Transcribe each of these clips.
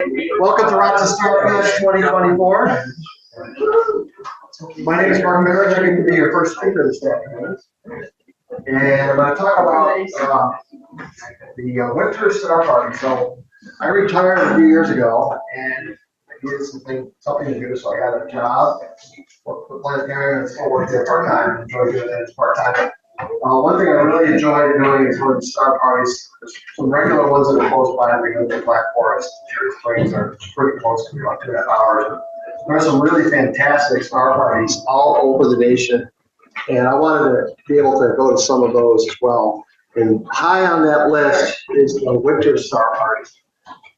Welcome to RocheStar 2024. My name is Mark Minarich. I'm going to be your first speaker this afternoon. And I'm going to talk about the winter star party. So I retired a few years ago and I needed something to do, so I got a job. Worked for planetarium and still work there part-time. Enjoy doing that part-time. One thing I really enjoy doing is going to star parties. There's some regular ones that are close by. We go to Black Forest. Cherry Springs are pretty close to me, about 2.5 hours. There are some really fantastic star parties all over the nation, and I wanted to be able to go to some of those as well. And high on that list is the Winter Star Party.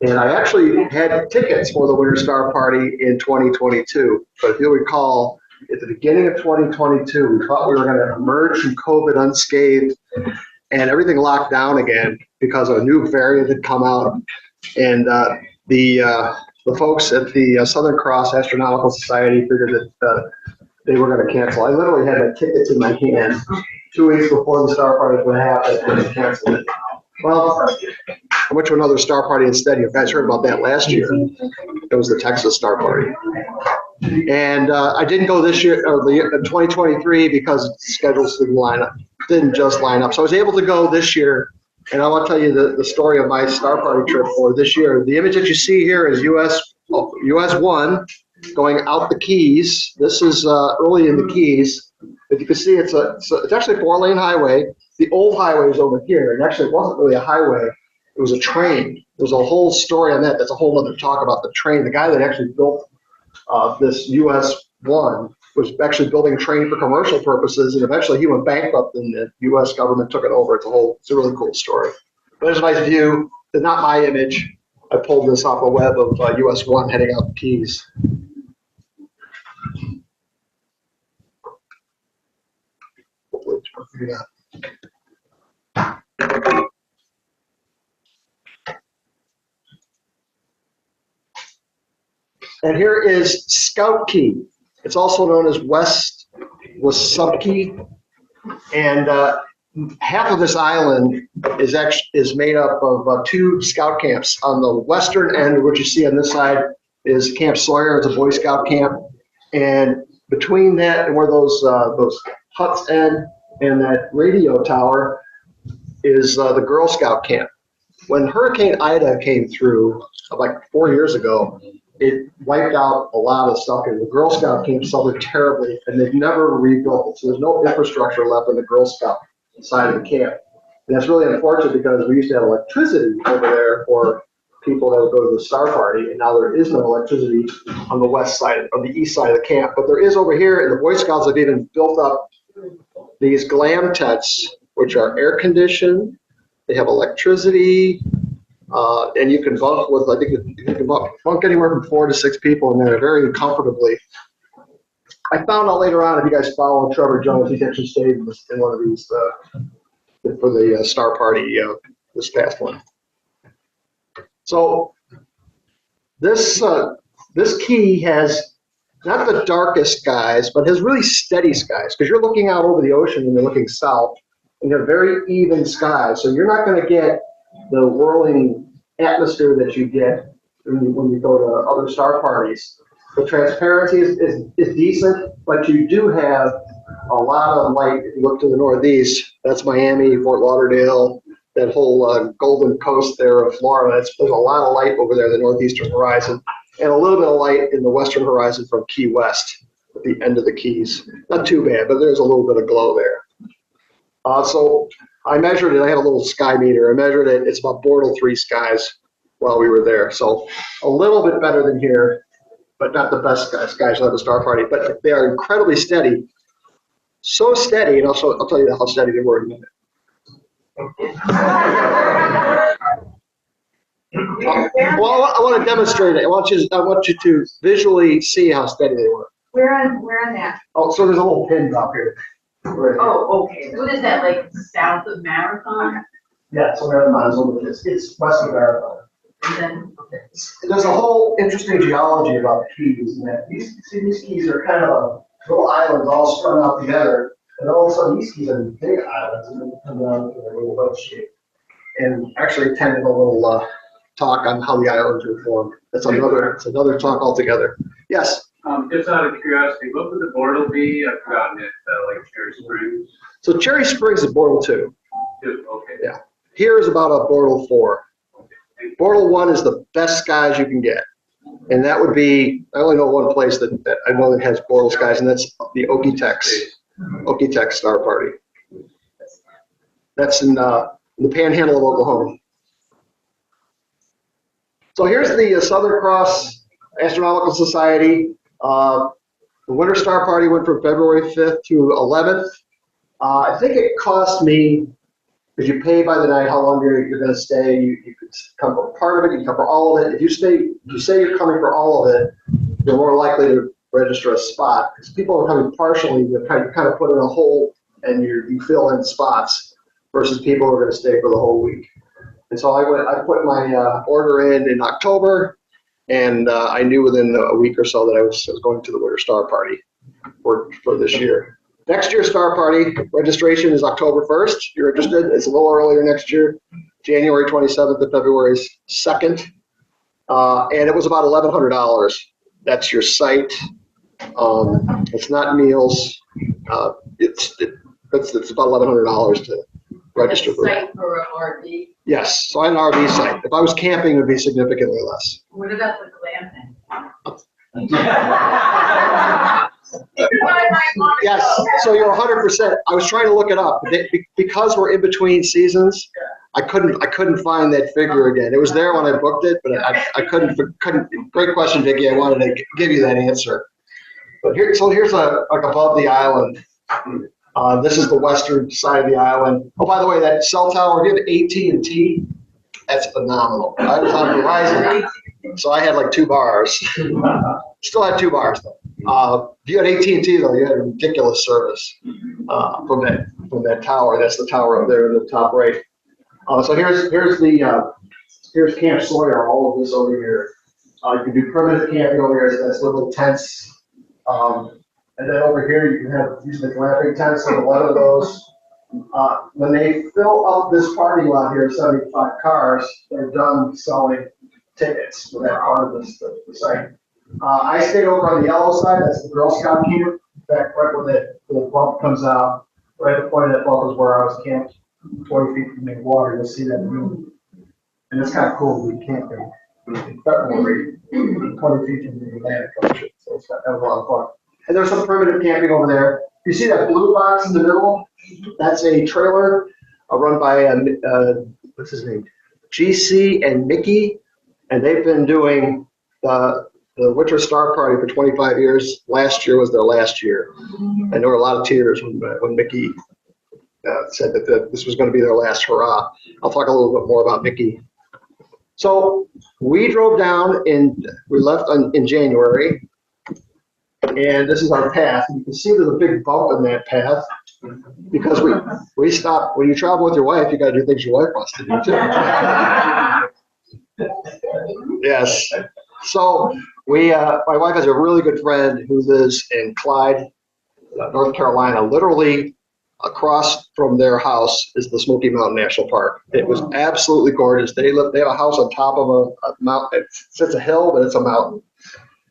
And I actually had tickets for the Winter Star Party in 2022. But if you'll recall, at the beginning of 2022, we thought we were going to emerge from COVID unscathed, and everything locked down again because a new variant had come out. And the folks at the Southern Cross Astronomical Society figured that they were going to cancel. I literally had my tickets in my hand 2 weeks before the star party was going to happen, and they canceled it. Well, I went to another star party instead. You guys heard about that last year. It was the Texas Star Party. And I didn't go this year, or 2023, because schedules didn't just line up. So I was able to go this year, and I want to tell you the story of my Star Party trip for this year. The image that you see here is US 1 going out the Keys. This is early in the Keys. If you can see, it's actually a 4-lane highway. The old highway is over here, and actually it wasn't really a highway. It was a train. There's a whole story on that. That's a whole other talk about the train. The guy that actually built this US 1 was actually building a train for commercial purposes, and eventually he went bankrupt and the US government took it over. It's a really cool story. But there's a nice view. It's not my image. I pulled this off a web of US 1 heading out the Keys. Hopefully it's working out. And here is Scout Key. It's also known as West Wasupki, and half of this island is made up of 2 scout camps. On the western end, what you see on this side is Camp Sawyer. It's a Boy Scout camp, and between that and where those huts end and that radio tower is the Girl Scout camp. When Hurricane Ida came through like 4 years ago, it wiped out a lot of stuff, and the Girl Scout camp suffered terribly, and they've never rebuilt it. So there's no infrastructure left in the Girl Scout side of the camp. And that's really unfortunate because we used to have electricity over there for people that would go to the star party, and now there is no electricity on the west side, on the east side of the camp. But there is over here, and the Boy Scouts have even built up these glam tents, which are air conditioned. They have electricity. And you can bunk with, I think you can bunk anywhere from 4 to 6 people in there very comfortably. I found out later on, if you guys follow Trevor Jones, he's actually stayed in one of these for the star party, this past one. So this key has not the darkest skies, but has really steady skies, because you're looking out over the ocean and you're looking south, and you have very even skies. So you're not going to get the whirling atmosphere that you get when you go to other star parties. The transparency is decent, but you do have a lot of light. If you look to the northeast, that's Miami, Fort Lauderdale, that whole Golden Coast there of Florida. There's a lot of light over there, the northeastern horizon, and a little bit of light in the western horizon from Key West at the end of the Keys. Not too bad, but there's a little bit of glow there. So I measured it. I had a little sky meter. I measured it. It's about Bortle 3 skies while we were there. So a little bit better than here, but not the best skies at the star party. But they are incredibly steady. So steady, and I'll tell you how steady they were in a minute. Well, I want to demonstrate it. I want you to visually see how steady they were. Where on that? Oh, so there's a little pin up here. Right. Oh, okay. What is that, like south of Marathon? Yeah, so Marathon is a little bit, it's west of Marathon. And then, There's a whole interesting geology about the Keys, and that these Keys are kind of little islands all strung out together, and all of a sudden these Keys are big islands, and then come down to a little boat shape, and actually tend to talk on how the islands were formed. It's another talk altogether. Yes. Just out of curiosity, what would the Bortle be? I've forgotten it, like Cherry Springs. So Cherry Springs is Bortle 2. Okay. Yeah. Here is about a Bortle 4. Bortle 1 is the best skies you can get. And that would be, I only know one place that I know that has Bortle skies, and that's the Okie-Tex Star Party. That's in the panhandle of Oklahoma. So here's the Southern Cross Astronomical Society. The Winter Star Party went from February 5th to 11th. I think it cost me, because you pay by the night how long you're going to stay. You could come for part of it, you can come for all of it. If you say you're coming for all of it, you're more likely to register a spot. Because people are coming partially, you kind of put in a hole and you fill in spots versus people who are going to stay for the whole week. And so I put my order in October, and I knew within a week or so that I was going to the Winter Star Party for this year. Next year's Star Party registration is October 1st. If you're interested, it's a little earlier next year, January 27th to February 2nd. And it was about $1,100. That's your site. It's not meals. It's about $1,100 to register for that. Site for an RV. Yes, so I had an RV site. If I was camping, it would be significantly less. What about the glamping? Yes, so you're 100%. I was trying to look it up. Because we're in between seasons, I couldn't find that figure again. It was there when I booked it, but I couldn't. Great question, Vicki. I wanted to give you that answer. But here's like above the island. This is the western side of the island. Oh, by the way, that cell tower, if you have AT&T, that's phenomenal. I was on Verizon, so I had like 2 bars. Still had 2 bars though. If you had AT&T though, you had a ridiculous service from that tower. That's the tower up there in the top right. So here's Camp Sawyer. All of this over here. You can do primitive camping over here. That's little tents. And then over here, you can have usually glamping tents, and a lot of those. When they fill up this parking lot here, 75 cars, they're done selling tickets for that part of the site. I stayed over on the yellow side. That's the Girl Scout camp. Back right when the bump comes out, right at the point of that bump is where I was camped, 20 feet from the water. You'll see that room. And it's kind of cool to be camping in February, 20 feet from the Atlantic Ocean. So that was a lot of fun. And there's some primitive camping over there. You see that blue box in the middle? That's a trailer run by, what's his name? GC and Mickey. And they've been doing the Winter Star Party for 25 years. Last year was their last year. And there were a lot of tears when Mickey said that this was going to be their last hurrah. I'll talk a little bit more about Mickey. So we drove down and we left in January. And this is our path. You can see there's a big bump in that path because we stop. When you travel with your wife, you got to do things your wife wants to do too. Yes. So my wife has a really good friend who lives in Clyde, North Carolina. Literally across from their house is the Smoky Mountain National Park. It was absolutely gorgeous. They have a house on top of a mountain. It's a hill, but it's a mountain.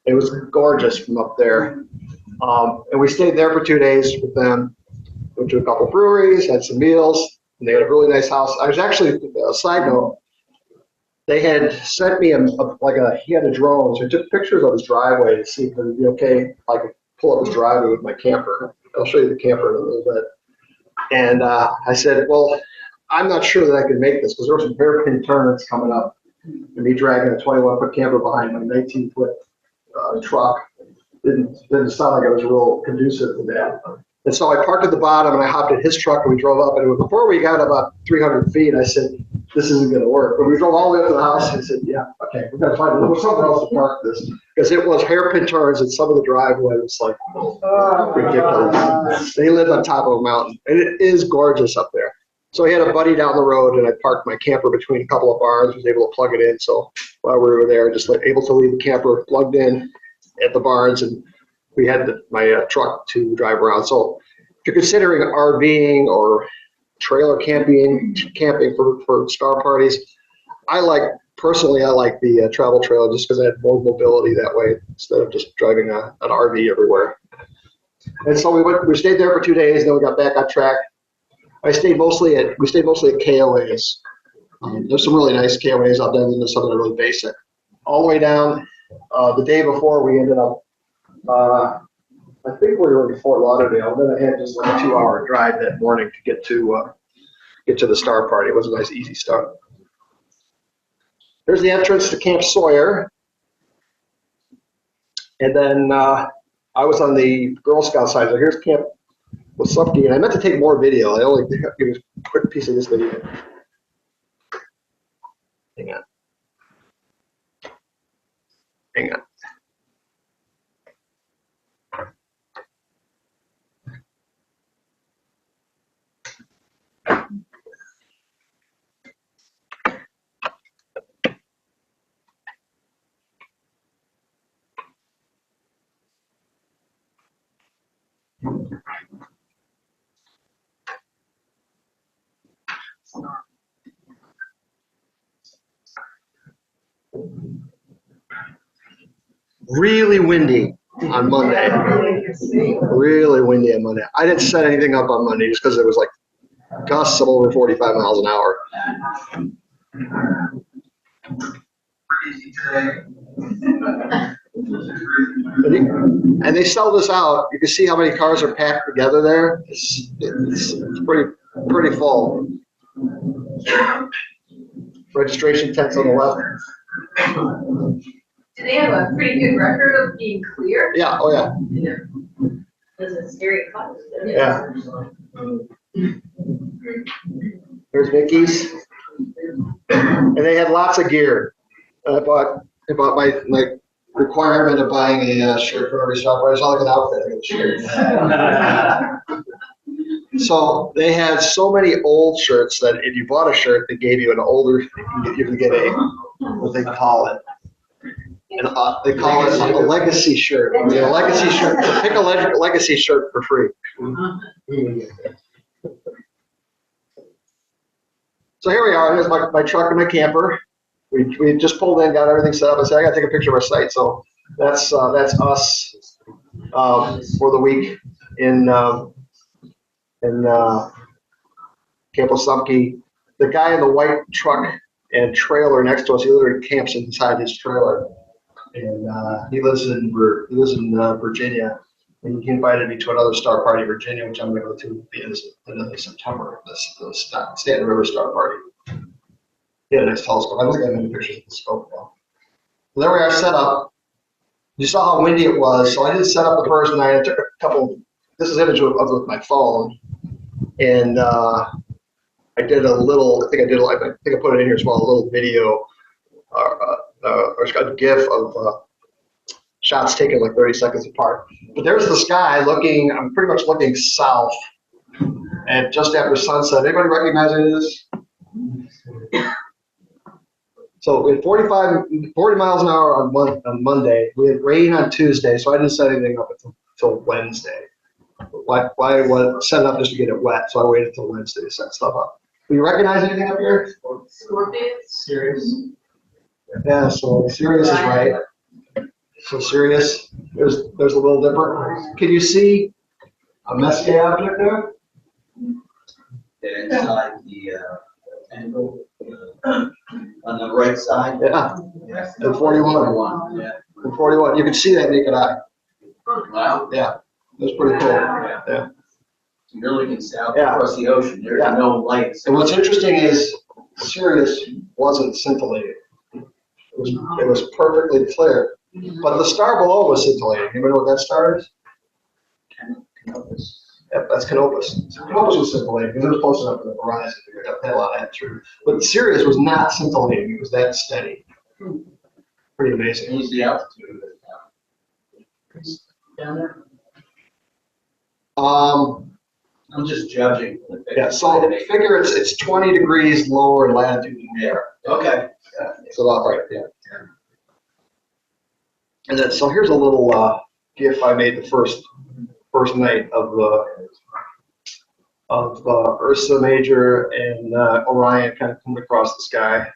It was gorgeous from up there. And we stayed there for 2 days with them. Went to a couple breweries, had some meals, and they had a really nice house. I was actually, a side note, they had sent me he had a drone, so I took pictures of his driveway to see if it would be okay if I could pull up his driveway with my camper. I'll show you the camper in a little bit. And I said, well, I'm not sure that I can make this because there were some hairpin turns coming up and me dragging a 21-foot camper behind my 19-foot truck didn't sound like it was real conducive to that. And so I parked at the bottom and I hopped in his truck and we drove up. And before we got about 300 feet, I said, this isn't going to work. But we drove all the way up to the house and I said, yeah, okay, we've got to find somewhere else to park this. Because it was hairpin turns and some of the driveway was like ridiculous. They lived on top of a mountain and it is gorgeous up there. So I had a buddy down the road and I parked my camper between a couple of barns, was able to plug it in. So while we were there, just able to leave the camper plugged in at the barns, and we had my truck to drive around. So if you're considering RVing or trailer camping for star parties, I like personally, I like the travel trailer just because I had more mobility that way instead of just driving an RV everywhere. And so we stayed there for 2 days, then we got back on track. We stayed mostly at KOAs. There's some really nice KOAs out there, and then there's some that are really basic. All the way down, the day before we ended up, I think we were in Fort Lauderdale, and then I had just like a 2-hour drive that morning to get to the Star Party. It was a nice, easy start. Here's the entrance to Camp Sawyer. And then I was on the Girl Scout side. So here's Camp Wasupki. And I meant to take more video. I only give you a quick piece of this video. Hang on. Hang on. Really windy on Monday. Really windy on Monday. I didn't set anything up on Monday just because it was like gusts of over 45 miles an hour. And they sell this out. You can see how many cars are packed together there. It's pretty full. Registration tents on the left. Do they have a pretty good record of being clear? Yeah, oh yeah. Yeah. There's a scary cut. Yeah. There's Mickey's. And they had lots of gear. I bought my requirement of buying a shirt for every shop. It's not like an outfit, I got a shirt. So they had so many old shirts that if you bought a shirt, they gave you an older, you can get a, what they call it. And they call it a legacy shirt. I mean, a legacy shirt. So pick a legacy shirt for free. So here we are. Here's my truck and my camper. We just pulled in, got everything set up. I said I got to take a picture of our site. So that's us for the week in Camp Wasupki. The guy in the white truck and trailer next to us, he literally camps inside his trailer. And he lives in Virginia, and he invited me to another Star Party in Virginia, which I'm going to go to at the end of September. The Stanton River Star Party. He had a nice telescope. I don't think I have any pictures of the scope now. So there we are, set up. You saw how windy it was, so I didn't set up the first night. I took a couple. This is image of with my phone, and I did a little. I think I put it in here as well. A little video. Or a GIF of shots taken like 30 seconds apart. But there's this guy looking, I'm pretty much looking south, and just after sunset. Anybody recognize any of this? So we had 40 miles an hour on Monday. We had rain on Tuesday, so I didn't set anything up until Wednesday. Why set it up just to get it wet? So I waited until Wednesday to set stuff up. Do you recognize anything up here? Scorpions? Serious. Yeah, so Sirius is right. So Sirius, there's a little different. Can you see a Messier object there? Yeah, inside the angle on the right side. Yeah, Yeah. and 41. Yeah. And 41. You can see that naked eye. Wow. Yeah, that's pretty cool. Yeah. You're looking south Yeah. across the ocean. There's Yeah. no lights. And what's interesting is Sirius wasn't scintillating. It was perfectly clear. But the star below was scintillating. Anybody know what that star is? Canopus. Yep, that's Canopus. Canopus was scintillating because it was close enough to the horizon to get a lot of that through. But Sirius was not scintillating. It was that steady. Pretty amazing. What's the altitude of it down there? I'm just judging. Yeah, so figure it's 20 degrees lower in latitude than we are. Okay. Yeah, so about right, yeah. And then, so here's a little GIF I made the first night of Ursa Major and Orion kind of coming across the sky.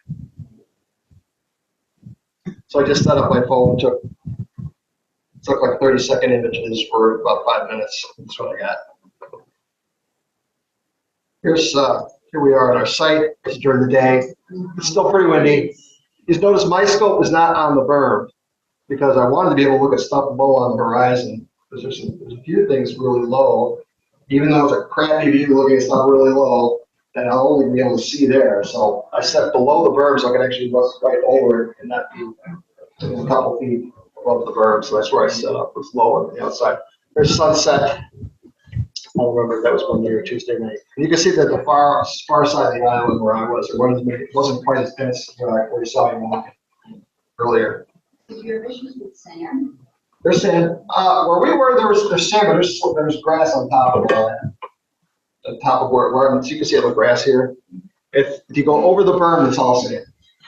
So I just set up my phone, took like 30-second images for about 5 minutes. That's what I got. Here we are on our site. It's during the day. It's still pretty windy. You notice my scope is not on the berm because I wanted to be able to look at stuff low on the horizon. Because there's a few things really low. Even though it's a crappy view looking at stuff really low, then I'll only be able to see there. So I set below the berm so I can actually look right over it and not be a couple feet above the berm. So that's where I set up. It's low on the outside. There's sunset. I don't remember if that was Monday or Tuesday night. And you can see that the far side of the island where I was, it wasn't quite as dense where you saw me walking earlier. Did you have issues with sand? There's sand. Where we were, there's sand, but there's grass on top of that. On top of where I'm, so you can see the grass here. If you go over the berm, it's all sand.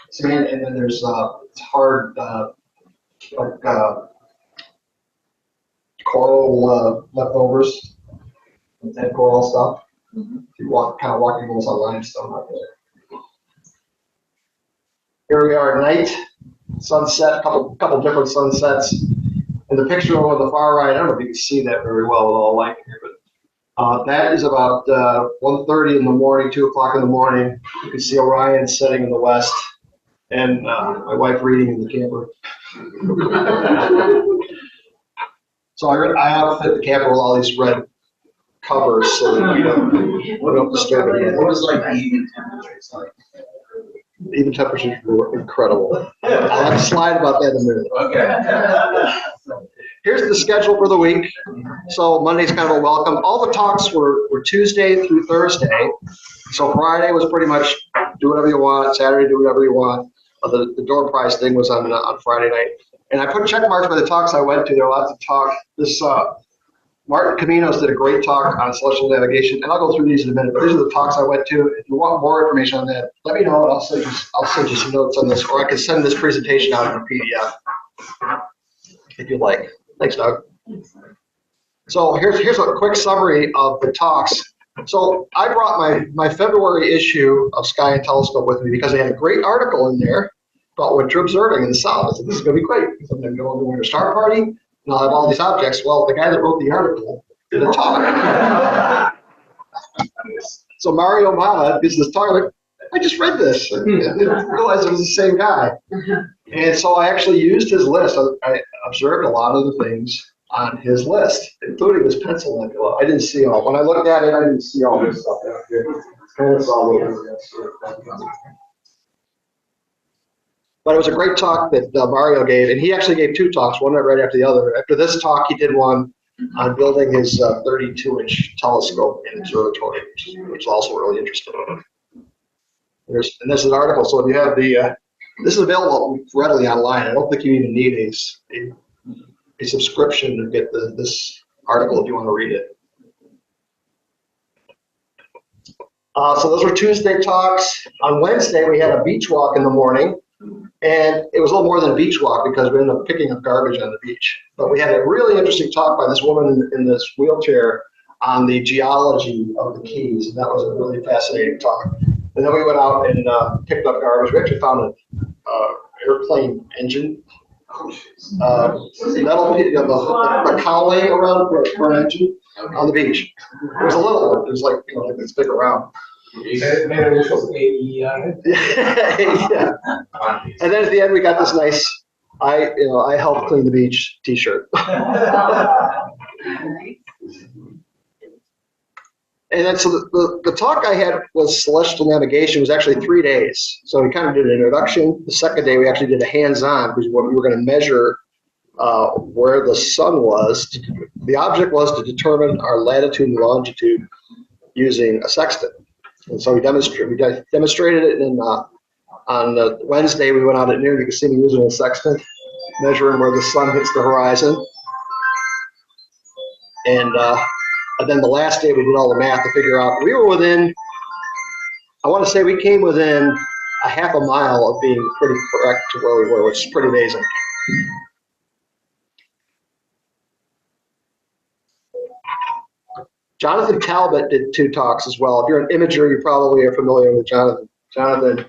Sand, and then there's it's hard coral leftovers. Dead coral stuff. You kind of walking almost on limestone out there. Here we are at night, sunset, couple different sunsets. And the picture on the far right, I don't know if you can see that very well with all the light here, but that is about 1:30 in the morning, 2 o'clock in the morning. You can see Orion setting in the west, and my wife reading in the camper. So I outfit the camper with all these red covers so that we don't disturb it again. What was like the evening temperatures like? Even temperatures were incredible. I'll have to slide about that in a minute. Okay. Here's the schedule for the week. So Monday's kind of a welcome. All the talks were Tuesday through Thursday. So Friday was pretty much do whatever you want. Saturday, do whatever you want. The door prize thing was on Friday night. And I put check marks by the talks I went to. There were lots of talk. This Martin Caminos did a great talk on celestial navigation, and I'll go through these in a minute. But these are the talks I went to. If you want more information on that, let me know, and I'll send you some notes on this, or I can send this presentation out in a PDF if you'd like. Thanks, Doug. So here's a quick summary of the talks. So I brought my February issue of Sky and Telescope with me because they had a great article in there about winter observing in the south. I said, this is going to be great. I'm going to go to the Winter Star Party, and I'll have all these objects. Well, the guy that wrote the article did a talk. So Mario Mata gives this talk, like, I just read this. I didn't realize it was the same guy. And so I actually used his list. I observed a lot of the things on his list, including this pencil nebula. I didn't see all. When I looked at it, I didn't see all this stuff out here. And it's all over this. But it was a great talk that Mario gave, and he actually gave two talks, one right after the other. After this talk, he did one on building his 32-inch telescope in observatory, which is also really interesting. And this is an article, so if you have this is available readily online. I don't think you even need a subscription to get this article if you want to read it. So those were Tuesday talks. On Wednesday, we had a beach walk in the morning. And it was a little more than a beach walk because we ended up picking up garbage on the beach. But we had a really interesting talk by this woman in this wheelchair on the geology of the Keys. And that was a really fascinating talk. And then we went out and picked up garbage. We actually found an airplane engine. Metal, the cowling around for an engine on the beach. It was a little one. It was like, like this big around. Made initials AE on it. Yeah. And then at the end, we got this nice, I helped clean the beach T-shirt. And then so the talk I had was celestial navigation. It was actually 3 days. So we kind of did an introduction. The second day, we actually did a hands-on because we were going to measure where the sun was. The object was to determine our latitude and longitude using a sextant. And so we demonstrated it, and on Wednesday we went out at noon. You can see me using a sextant, measuring where the sun hits the horizon. And then the last day we did all the math to figure out we were within. I want to say we came within a half a mile of being pretty correct to where we were, which is pretty amazing. Jonathan Talbot did 2 talks as well. If you're an imager, you probably are familiar with Jonathan. Jonathan,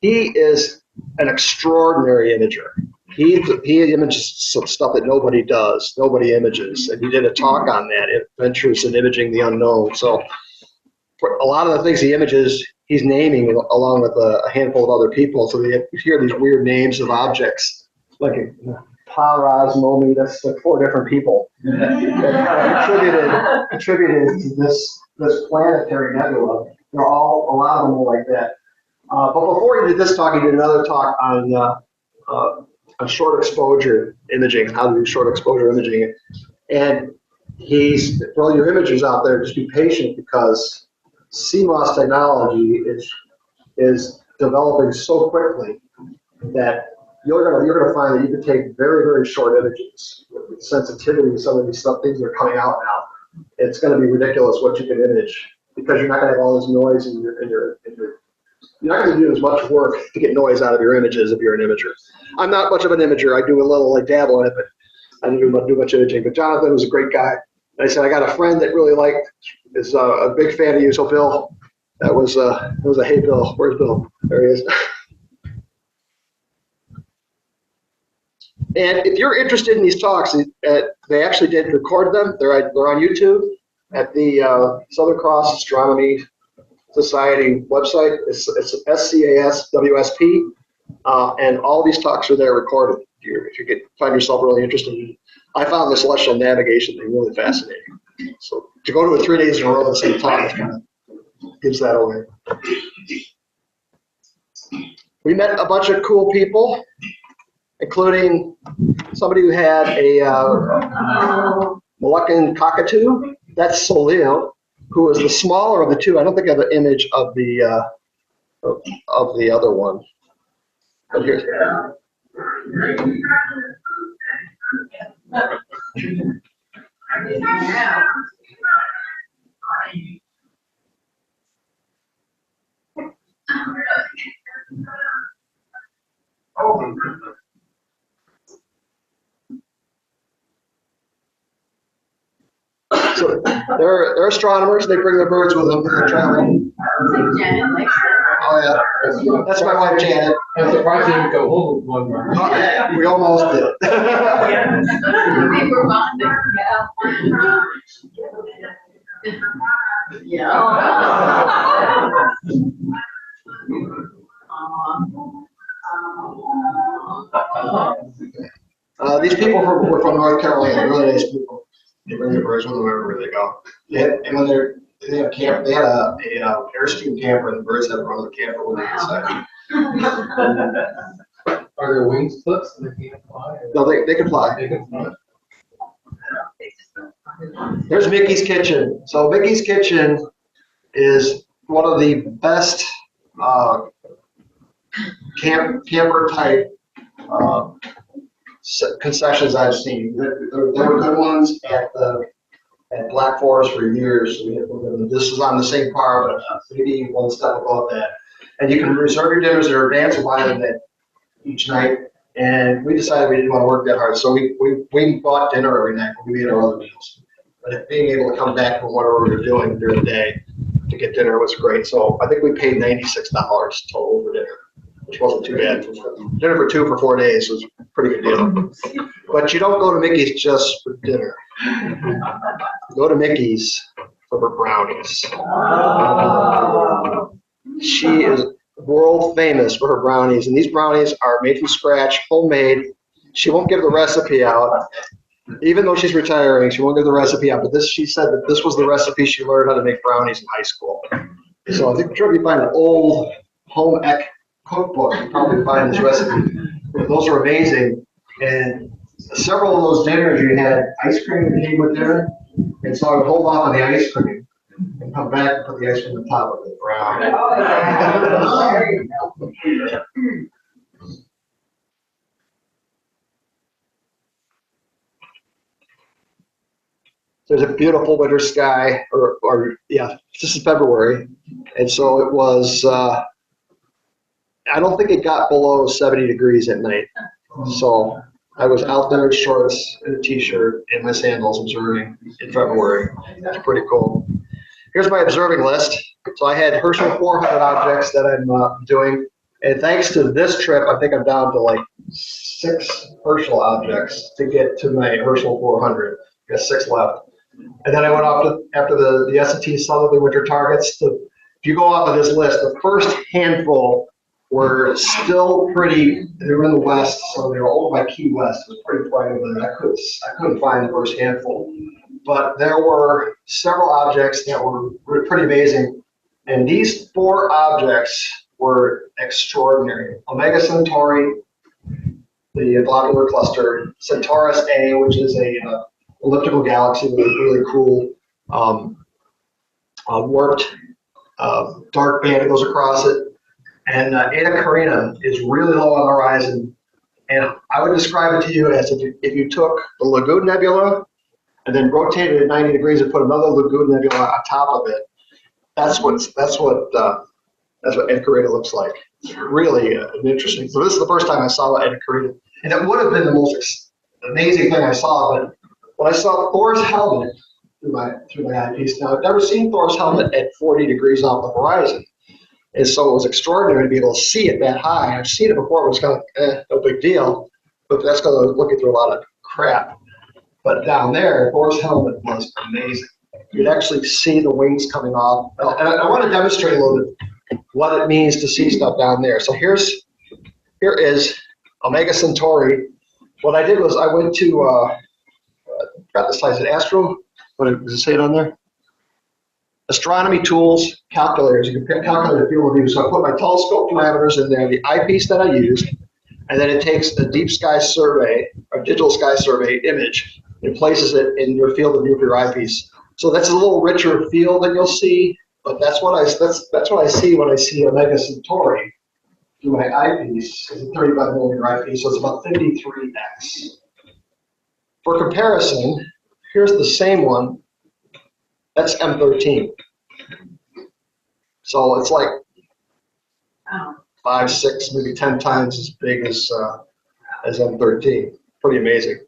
he is an extraordinary imager. he images some stuff that nobody does, nobody images, and he did a talk on that, Adventures in Imaging the Unknown. So for a lot of the things he images, he's naming along with a handful of other people. So you hear these weird names of objects, like Parasmomi, that's like 4 different people that contributed to this planetary nebula. They're all, a lot of them are like that. But before he did this talk, he did another talk on short exposure imaging, how to do short exposure imaging. And for all your imagers out there, just be patient because CMOS technology is developing so quickly that you're gonna find that you can take very, very short images. With sensitivity to some of these things that are coming out now, it's gonna be ridiculous what you can image because you're not gonna have all this noise in your you're not going to do as much work to get noise out of your images if you're an imager. I'm not much of an imager. I do a little, like, dabble in it, but I don't do much imaging. But Jonathan was a great guy. And I said, I got a friend that really is a big fan of you. So Bill, that was a hey, Bill. Where's Bill? There he is. And if you're interested in these talks, they actually did record them. They're on YouTube at the Southern Cross Astronomy Society website. It's SCASWSP, and all these talks are there recorded. If you find yourself really interested in it. I found the celestial navigation thing really fascinating. So to go to it 3 days in a row at the same time kind of gives that away. We met a bunch of cool people, including somebody who had a Moluccan cockatoo. That's Soleil, who is the smaller of the two. I don't think I have an image of the other one. But here's so they're astronomers. They bring their birds with them. They're traveling. Like Janet likes Oh yeah, that's my wife Janet. I'm surprised you didn't go home with one more. We almost did. it. They were bonding, yeah. These people were from North Carolina. Really nice people. They bring their birds with them wherever they go. And when they had a Airstream camper, and the birds had to run the camper when they inside. Are there wings clips so they can't fly? No, they can fly. They can fly. There's Mickey's Kitchen. So Mickey's Kitchen is one of the best camper type concessions I've seen. There were good ones at Black Forest for years. This is on the same par, but maybe one step above that. And you can reserve your dinners in advance and buy them each night. And we decided we didn't want to work that hard, so we bought dinner every night when we ate our other meals. But being able to come back from whatever we were doing during the day to get dinner was great. So I think we paid $96 total for dinner, which wasn't too bad. Dinner for 2 for 4 days was a pretty good deal. But you don't go to Mickey's just for dinner. You go to Mickey's for her brownies. She is world famous for her brownies, and these brownies are made from scratch, homemade. She won't give the recipe out. Even though she's retiring, she won't give the recipe out. But she said that this was the recipe she learned how to make brownies in high school. So I think if you find an old home ec cookbook, you probably find this recipe. Those are amazing. And several of those dinners, you had ice cream that came with dinner. And so I would hold off on the ice cream and come back and put the ice cream on top of the brownie. There's a beautiful winter sky, this is February. And so it was, I don't think it got below 70 degrees at night. So I was out there in shorts and a t-shirt and my sandals observing in February. It's pretty cool. Here's my observing list. So I had Herschel 400 objects that I'm doing. And thanks to this trip, I think I'm down to like 6 Herschel objects to get to my Herschel 400. I got 6 left. And then I went off to, after the S&T Southerly Winter Targets. If you go off of this list, the first handful were still pretty, they were in the west, so they were over by Key West. It was pretty quiet over there. I couldn't find the first handful. But there were several objects that were pretty amazing. And these 4 objects were extraordinary. Omega Centauri, the globular cluster, Centaurus A, which is a elliptical galaxy with a really cool warped dark band that goes across it. And Eta Carina is really low on the horizon. And I would describe it to you as if you took the Lagoon Nebula and then rotated it 90 degrees and put another Lagoon Nebula on top of it. That's what Eta Carina looks like. It's really interesting. So this is the first time I saw Eta Carina, and it would have been the most amazing thing I saw. But when I saw Thor's helmet through my eyepiece, now I've never seen Thor's helmet at 40 degrees off the horizon, and so it was extraordinary to be able to see it that high. I've seen it before; it was kind of no big deal, but that's going to look through a lot of crap. But down there, Thor's helmet was amazing. You'd actually see the wings coming off. And I want to demonstrate a little bit what it means to see stuff down there. So here is Omega Centauri. What I did was I went to, got the size of Astro, what does it say on there? Astronomy tools, calculators. You can calculate the field of view. So I put my telescope parameters in there, the eyepiece that I used, and then it takes a deep sky survey, or digital sky survey image, and places it in your field of view for your eyepiece. So that's a little richer field that you'll see, but that's what I see when I see Omega Centauri through my eyepiece. It's a 35 millimeter eyepiece, so it's about 53x. For comparison, here's the same one. That's M13. So it's like 5, 6, maybe 10 times as big as M13. Pretty amazing.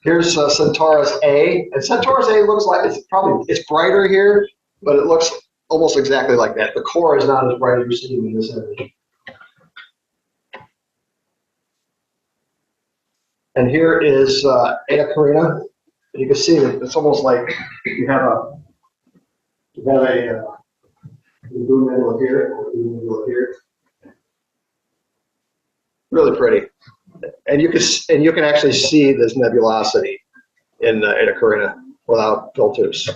Here's Centaurus A, and Centaurus A looks like it's brighter here, but it looks almost exactly like that. The core is not as bright as you're seeing in this image. And here is Eta Carina. You can see that it's almost like you have a lagoon nebula here, Really pretty. And you can actually see this nebulosity in Eta Carina without filters,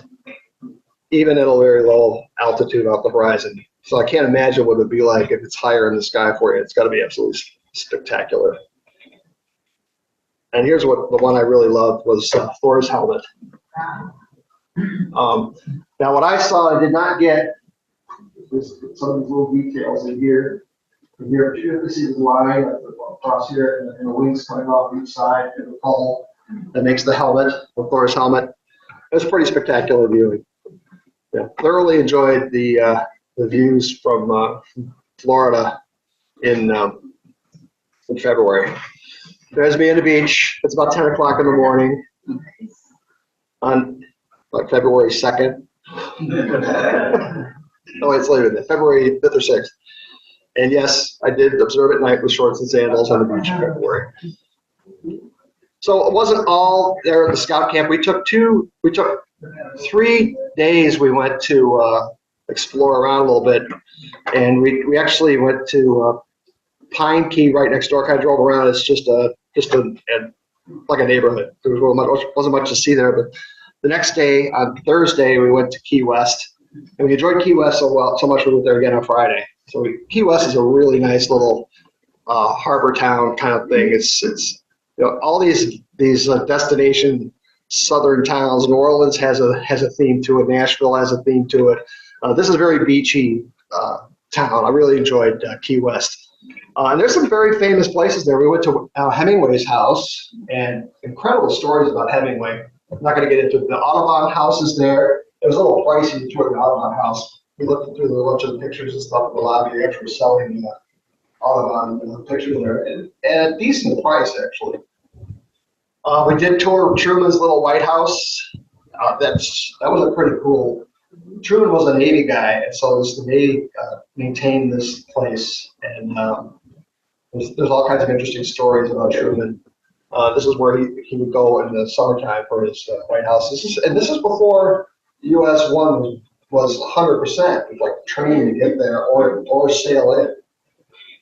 even at a very low altitude off the horizon. So I can't imagine what it would be like if it's higher in the sky for you. It's got to be absolutely spectacular. And here's what the one I really loved was Thor's helmet. Now what I saw, I did not get some of these little details in here. And here you can see the line across here and the wings coming off each side and the hull that makes the helmet, the Thor's helmet. It was pretty spectacular viewing. Yeah, thoroughly enjoyed the views from Florida in February. There's me on the beach. It's about 10 o'clock in the morning on like February 2nd. Oh, it's later than that, February 5th or 6th. And yes, I did observe at night with shorts and sandals on the beach in February. So it wasn't all there at the scout camp. We took 3 days. We went to explore around a little bit, and we actually went to Pine Key right next door. Kind of drove around. It's just like a neighborhood. There wasn't much to see there. But the next day, on Thursday, we went to Key West, and we enjoyed Key West so much we went there again on Friday. So Key West is a really nice little harbor town kind of thing. It's all these destination southern towns. New Orleans has a theme to it. Nashville has a theme to it. This is a very beachy town. I really enjoyed Key West. And there's some very famous places there. We went to Hemingway's house, and incredible stories about Hemingway. I'm not going to get into it. The Audubon house is there. It was a little pricey to tour the Audubon house. We looked through a bunch of the pictures and stuff in the lobby. They actually were selling Audubon pictures there, and at a decent price, actually. We did tour Truman's little White House. That was a pretty cool Truman was a Navy guy, and so the Navy maintained this place, and there's all kinds of interesting stories about Truman. This is where he would go in the summertime for his White House. This is before US 1 was 100%. It was like training to get there or sail in.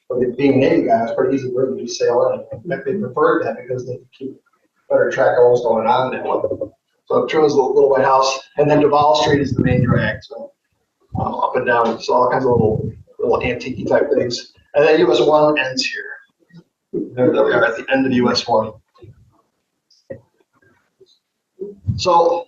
But being a Navy guy, it's pretty easy for them to just sail in. In fact, they preferred that because they could keep better track of what's going on. So Truman's little White House, and then Duval Street is the main drag. So up and down, so all kinds of little antique type things. And then US 1 ends here. There we are at the end of US 1. So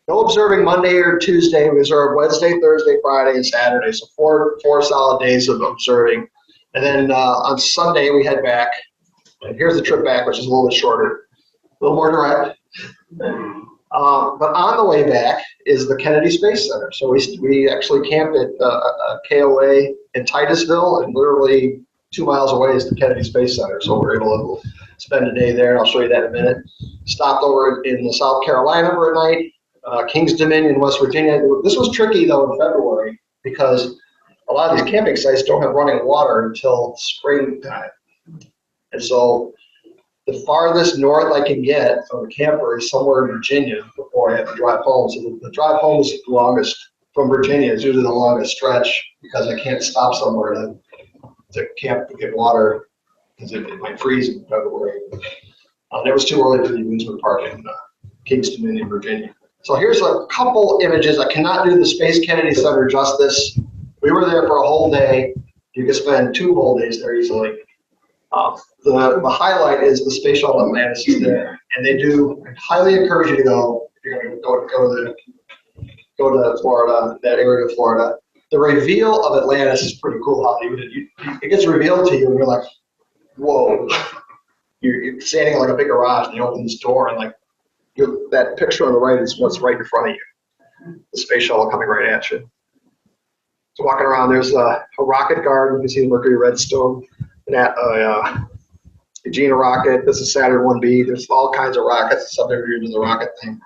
no observing Monday or Tuesday. We observe Wednesday, Thursday, Friday, and Saturday. So four solid days of observing. And then on Sunday we head back. And here's the trip back, which is a little bit shorter, a little more direct. But on the way back is the Kennedy Space Center. So we actually camped at KOA in Titusville, and literally 2 miles away is the Kennedy Space Center. So we're able to spend a day there, and I'll show you that in a minute. Stopped over in South Carolina for a night, Kings Dominion, West Virginia. This was tricky though in February because a lot of these camping sites don't have running water until springtime. And so the farthest north I can get from a camper is somewhere in Virginia before I have to drive home. So the drive home is the longest from Virginia. It's usually the longest stretch because I can't stop somewhere to camp to get water because it might freeze in February. It was too early for the amusement park in Kings Dominion, Virginia. So here's a couple images. I cannot do the Space Kennedy Center justice. We were there for a whole day. You could spend 2 whole days there easily. The highlight is the Space Shuttle Atlantis is there, and they do. I highly encourage you to go if you're going to go to Florida, that area of Florida. The reveal of Atlantis is pretty cool. How it gets revealed to you, and you're like, whoa! You're standing in like a big garage, and you open this door, and like that picture on the right is what's right in front of you. The space shuttle coming right at you. So walking around, there's a rocket garden. You can see the Mercury Redstone. Agena rocket. This is Saturn 1B. There's all kinds of rockets, subdivisions of the rocket thing.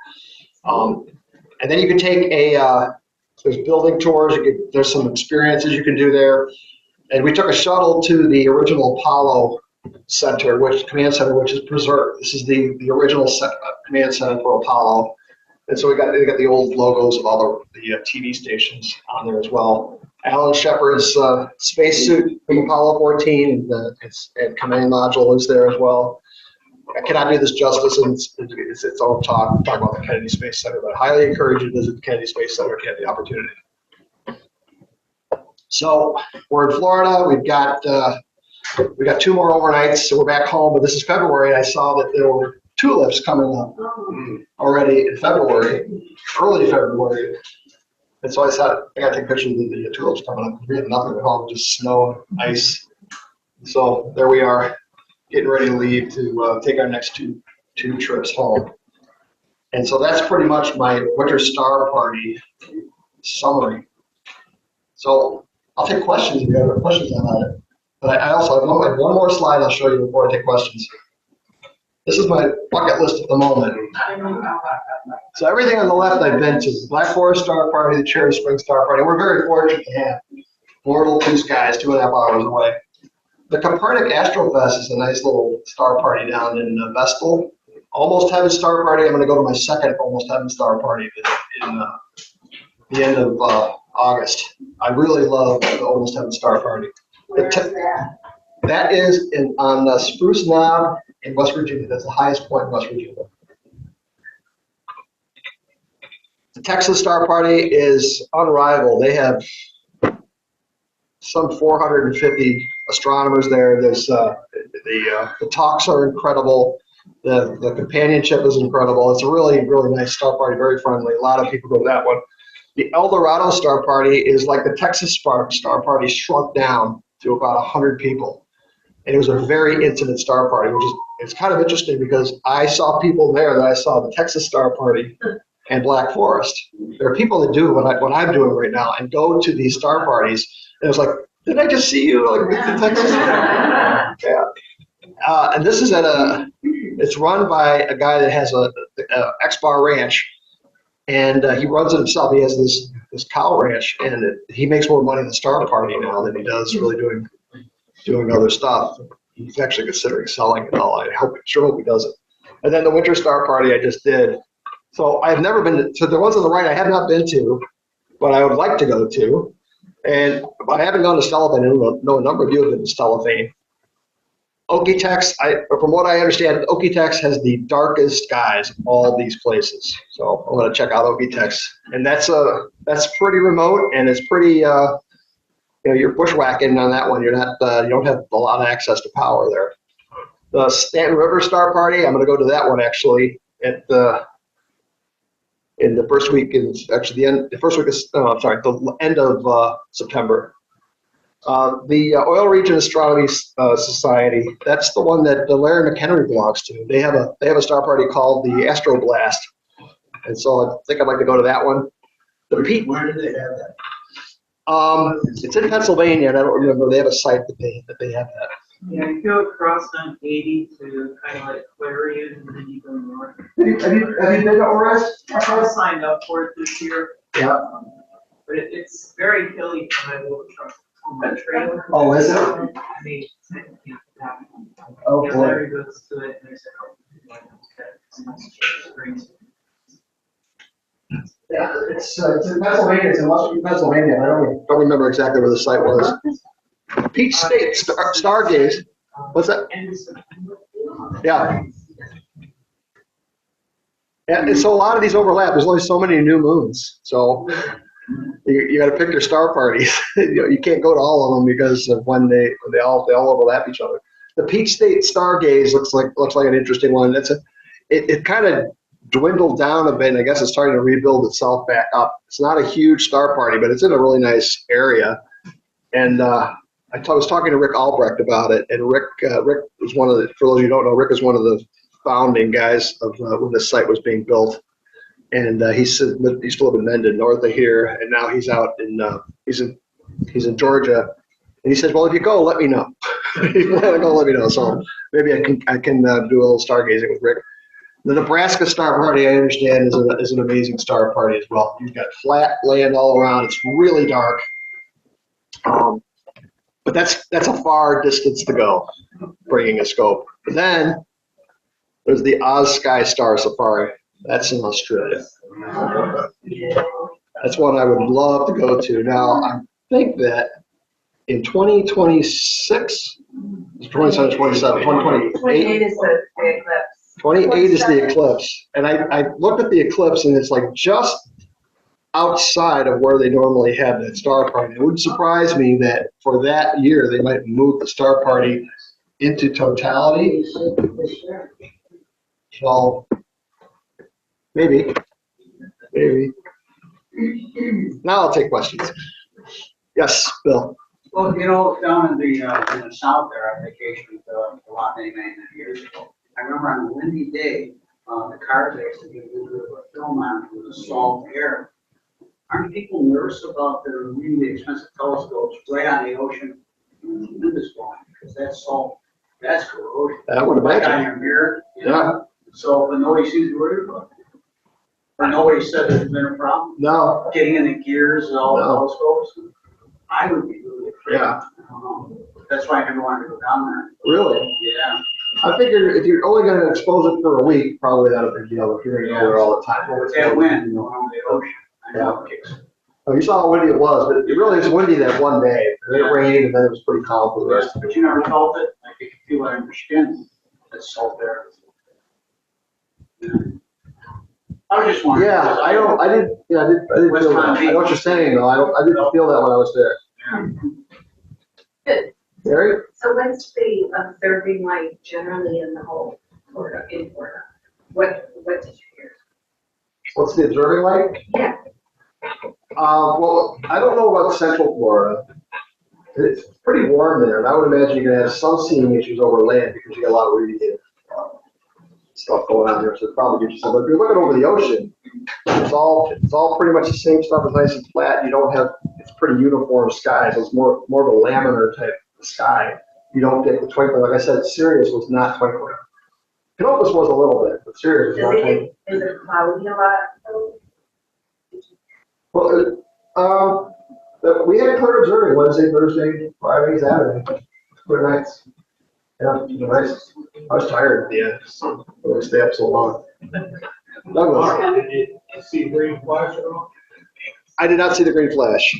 And then you can take there's building tours. There's some experiences you can do there. And we took a shuttle to the original Apollo Center, command center, which is preserved. This is the original command center for Apollo. And so they got the old logos of all the TV stations on there as well. Alan Shepard's spacesuit from Apollo 14 and command module is there as well. I cannot do this justice in its own talk about the Kennedy Space Center, but I highly encourage you to visit the Kennedy Space Center if you have the opportunity. So we're in Florida. We got 2 more overnights, so we're back home. But this is February. I saw that there were tulips coming up already in February, early February. And so I thought, I got to take pictures of the tulips coming up. We had nothing at home, just snow and ice. So there we are, getting ready to leave to take our next two trips home. And so that's pretty much my Winter Star Party summary. So I'll take questions if you have questions on it. But I also have one more slide I'll show you before I take questions. This is my bucket list at the moment. So everything on the left I've been to. The Black Forest Star Party, the Cherry Springs Star Party. We're very fortunate to have Florida Blue Skies 2.5 hours away. The Copernic Astrofest is a nice little star party down in Vestal. Almost Heaven Star Party. I'm going to go to my second Almost Heaven Star Party in the end of August. I really love the Almost Heaven Star Party. That is on Spruce Knob in West Virginia. That's the highest point in West Virginia. The Texas Star Party is unrivaled. They have some 450 astronomers there. There's the talks are incredible. The companionship is incredible. It's a really, really nice star party, very friendly. A lot of people go to that one. The El Dorado Star Party is like the Texas Star Party shrunk down to about 100 people. And it was a very intimate star party, it's kind of interesting because I saw people there that I saw the Texas Star Party and Black Forest. There are people that do what I'm doing right now and go to these star parties. And it was like, did I just see you like the Texas? Yeah. And this is it's run by a guy that has a X-Bar Ranch. And he runs it himself. He has this cow ranch, and he makes more money in the Star Party now than he does really doing other stuff. He's actually considering selling it all. I sure hope he does it. And then the Winter Star Party I just did. So I've never been to, so the ones on the right I have not been to, but I would like to go to. And I haven't gone to Stellafane. I know a number of you have been to Stellafane. Okie-Tex, from what I understand, Okie-Tex has the darkest skies of all these places. So I'm going to check out Okie-Tex. And that's pretty remote, and it's pretty, you're bushwhacking on that one. You're not, you don't have a lot of access to power there. The Stanton River Star Party, I'm going to go to that one actually in the first week, the end of September. The Oil Region Astronomy Society, that's the one that Larry McHenry belongs to. They have a star party called the Astroblast, and so I think I'd like to go to that one. Where do they have that? It's in Pennsylvania, and I don't remember. They have a site that they have that. Yeah, you go across on 80 to kind of like Clarion, and then you go north. Have you been to ORS? I signed up for it this year. Yeah. But it's very hilly from my little truck on that trailer. Oh, is it? I mean, Oh, yeah, boy. Larry goes to it, and there's a couple of Yeah, it's in Pennsylvania. It's in Western Pennsylvania. I don't remember exactly where the site was. Peach State Stargaze. What's that? Yeah. And so a lot of these overlap. There's only so many new moons, so you got to pick your star parties. You can't go to all of them because of when they all overlap each other. The Peach State Stargaze looks like an interesting one. It kind of dwindled down a bit, and I guess it's starting to rebuild itself back up. It's not a huge star party, but it's in a really nice area. And I was talking to Rick Albrecht about it, and Rick was one of the, for those of you who don't know, Rick is one of the founding guys of when this site was being built. And he used to live in Mendon, north of here, and now he's out in he's in Georgia. And he says, "Well, if you go, let me know." If you want to go, let me know. So maybe I can do a little stargazing with Rick. The Nebraska Star Party, I understand, is an amazing star party as well. You've got flat land all around. It's really dark. But that's a far distance to go, bringing a scope. But then there's the Oz Sky Star Safari. That's in Australia. That's one I would love to go to. Now, I think that in 2026, 27, 27, 2028. 28 is the eclipse. 28 is the eclipse. And I looked at the eclipse, and it's like just outside of where they normally have that star party. It wouldn't surprise me that for that year they might move the star party into totality. So maybe. Now I'll take questions. Yes, Bill. Well, down in the south there, I vacationed a lot many years ago. I remember on a windy day, the cars actually get a little bit of a film on it with the salt air. Aren't people nervous about the really expensive telescopes right on the ocean when the wind is blowing? Because that salt, that's corrosion. I would Like imagine. on your mirror, Yeah. So, but nobody seems to worry about it. Or nobody said there's been a problem No. getting in the gears and all the No. telescopes. I would be really afraid. Yeah. I don't know. That's why I never wanted to go down there. Really? Yeah. I figured if you're only going to expose it for a week, probably not a big deal. If you're going to go there all the time. Well, with that wind on the ocean, I know it kicks. Oh, you saw how windy it was, but it really was windy that one day. And then it rained, and then it was pretty calm for the rest of But it. you never felt it, like you could feel it on your skin, that salt there. Yeah. I was just wondering. Yeah, I didn't feel that. I know what you're saying, though. I didn't feel that when I was there. Good. Gary? So what's the observing like generally in the whole Florida, in Florida? What did you hear? What's the observing like? Yeah. Well, I don't know about Central Florida. It's pretty warm there, and I would imagine you're gonna have some seeing issues over land because you got a lot of radiated stuff going on there, so it probably gives you some. But if you're looking over the ocean, it's all pretty much the same stuff. It's nice and flat. You don't have, it's pretty uniform skies. It's more of a laminar type sky. You don't get the twinkling. Like I said, Sirius was not twinkling. Canopus was a little bit, but Sirius was not twinkling. Is it cloudy a lot? Well, we had clear observing Wednesday, Thursday, Friday, Saturday. Clear nights. Yeah, nice. I was tired at the end, so I would stay up so long. Douglas, Did you see green flash at all? I did not see the green flash.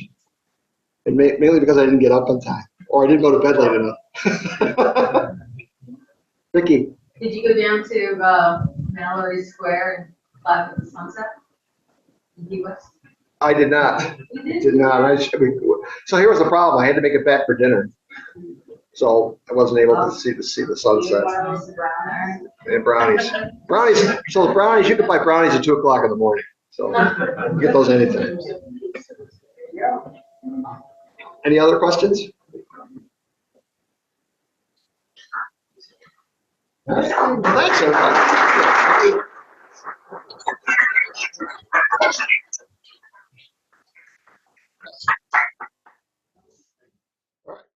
And mainly because I didn't get up on time, or I didn't go to bed late enough. Vicky, Did you go down to, Mallory Square and clap at the sunset? In Key West? I did not. You did? Did not. So here was the problem. I had to make it back for dinner. So I wasn't able to see the sunset. And brownies. So brownies, you can buy brownies at 2:00 in the morning. So you get those anytime. Any other questions? Thanks, everybody.